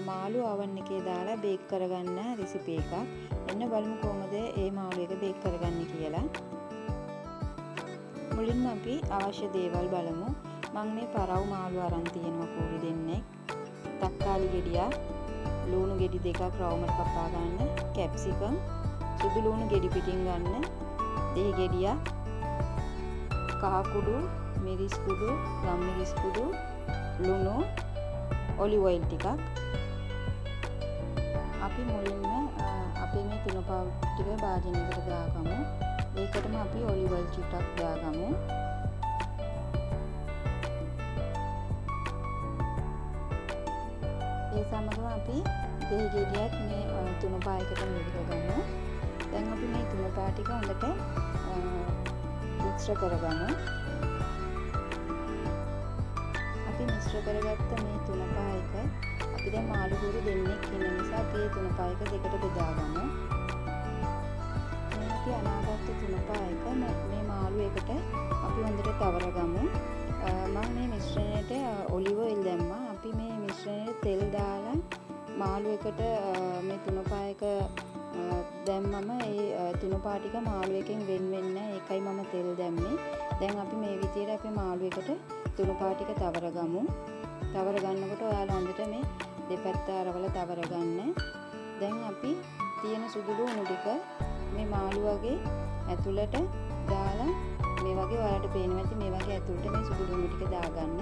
මාළු oven එකේ දාලා බේක් කරගන්න රෙසිපි එකක්. එන්න බලමු කොහොමද මේ මාළු එක බේක් කරගන්නේ කියලා. මුලින්ම අපි අවශ්‍ය දේවල් බලමු. මම මේ පරව් මාළු අරන් තියෙනවා කූරි දෙන්නෙක්. තක්කාලි ගෙඩියක්, ලුණු ගෙඩි දෙකක් රවුමට කපා ගන්න, කැප්සිකම්, සුදු ලුණු ගෙඩි පිටින් ගන්න, දෙහි ගෙඩියක්, කහ කුඩු, මිරිස් කුඩු, ගම් මිරිස් කුඩු, ලුණු, ඔලිව් ඔයිල් ටිකක්. අපි මුලින්ම අපේ මේ තුනපා ටික භාජනයකට දාගමු. ඒකටම අපි ඔලිව් ඔයිල් ටිකක් දාගමු. ඒ සමගම අපි දෙහි ගෙඩියත් මේ තුනපා එකට මිශ්‍ර කරගමු. දැන් අපි මේ තුනපා ටික හොඳට මිශ්‍ර කරගමු. අපි මිශ්‍ර කරගත්ත මේ තුනපා එක අපි දැන් මාළු කුරු දෙන්නෙක් ඉන්න නිසා අපි මේ තුනපා එක දෙකට බෙදාගමු. මේ අපි අනාගත තුනපා එක මේ මාළු එකට අපි හොඳට තවරගමු. මම මේ මිශ්‍රණයට ඔලිව් ඔයිල් දැම්මා. අපි මේ මිශ්‍රණයට තෙල් දාලා මාළු එකට මේ තුනපා එක දැම්මම ඒ තුනපා ටික මාළු එකෙන් වෙන් වෙන්නේ නැහැ. ඒකයි මම තෙල් දැම්මේ. දැන් අපි මේ විදියට අපේ මාළු එකට තුනපා ටික තවරගමු. තවර ගන්නකොට ඔයාලා හොඳට මේ දෙපැත්ත අරවල තවර ගන්න. දැන් අපි තියෙන සුදු ලුණු ටික මේ මාළු වගේ ඇතුළට දාලා මේ වගේ ඔයාලට පේනවා ඇති මේ වගේ ඇතුළට මේ සුදු ලුණු ටික දාගන්න.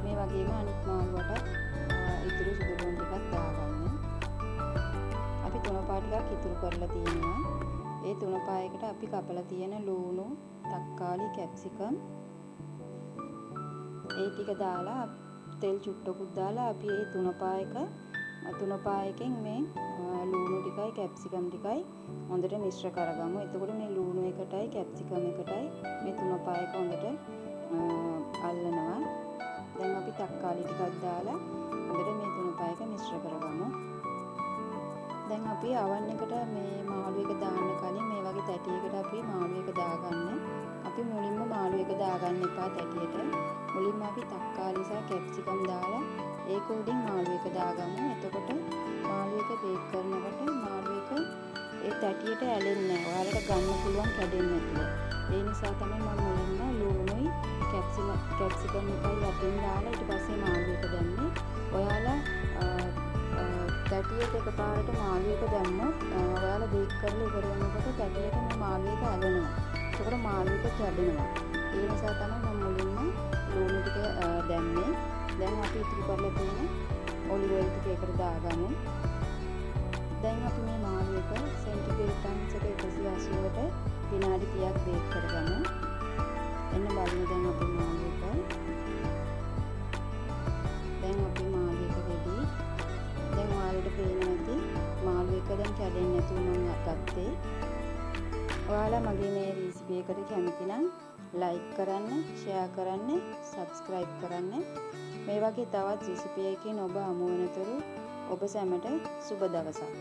මේ වගේම අනිත් මාළුවට ඉතුරු සුදු ලුණු ටිකක් දාගන්න. අපි තුනපා ටිකක් ඉතුරු කරලා තියෙනවා. ඒ තුනපා එකට අපි කපලා තියෙන ලුණු, තක්කාලි, කැප්සිකම් ඒ ටික දාලා තෙල් චුට්ටකුත් දාලා අපි මේ තුනපා එකෙන් මේ ලුණු ටිකයි කැප්සිකම් ටිකයි හොඳට මිශ්‍ර කරගමු. එතකොට මේ ලුණු එකටයි කැප්සිකම් එකටයි මේ තුනපා එක හොඳට අල්ලනවා. දැන් අපි තක්කාලි ටිකක් දාලා හොඳට මේ තුනපා එක මිශ්‍ර කරගමු. දැන් අපි oven එකට මේ මාළු එක දාන්න කලින් මේ වගේ තැටියකට අපි මාළු එක දාගන්න. අපි මුලින්ම මාළු එක දාගන්න එපා තැටියට. මුලින්ම අපි තක්කාලි සහ කැප්සිකම් දාලා ඒක උඩින් මාළු එක දාගමු. එතකොට මාළු එක බේක් කරනකොට මාළු එක ඒ තැටියට ඇලෙන්නේ නැහැ. ඔයාලට ගන්න පුළුවන් කැඩෙන්නේ නැතුව. ඒ නිසා තමයි මම මුලින්ම ලුණුයි කැප්සිකම් එකයි යටින් දාලා ඊට පස්සේ මාළු එක දැම්මේ. ඔයාලා තැටියට එකපාරට මාළු එක දැම්මොත් ඔයාලා බේක් කරලා ඉවර වෙනකොට තැටියට මේ මාළු එක ඇලෙනවා. ඒකට මාළු එක කැඩෙනවා. ඒ නිසා තමයි මම මුලින්ම ලුණු ටික දැම්මේ. දැන් අපි ඉතුරු කරලා තියෙන ඔලිව් ඔයිල් ටික එකට දාගමු. දැන් අපි මේ මාළු එක සෙන්ටිග්‍රේඩ් තත්ත්වයක 180ට විනාඩි 30ක් බේක් කරගමු. එන්න බලමු දැන් අපි මාළු එක. දැන් අපි මාළු එක රෙඩි. දැන් ඔයාලට පේනවා ඇති මාළු එක දැන් කැඩෙන්නේ නැතුව මම ගත්තේ. ඔයාලා මගේ මේ රෙසිපි එකට කැමති නම් ලයික් කරන්න, ෂෙයා කරන්න, සබ්ස්ක්‍රයිබ් කරන්න. මේ වගේ තවත් රෙසිපි එකකින් ඔබ හමු වෙනතුරු ඔබ සැමට සුබ දවසක්.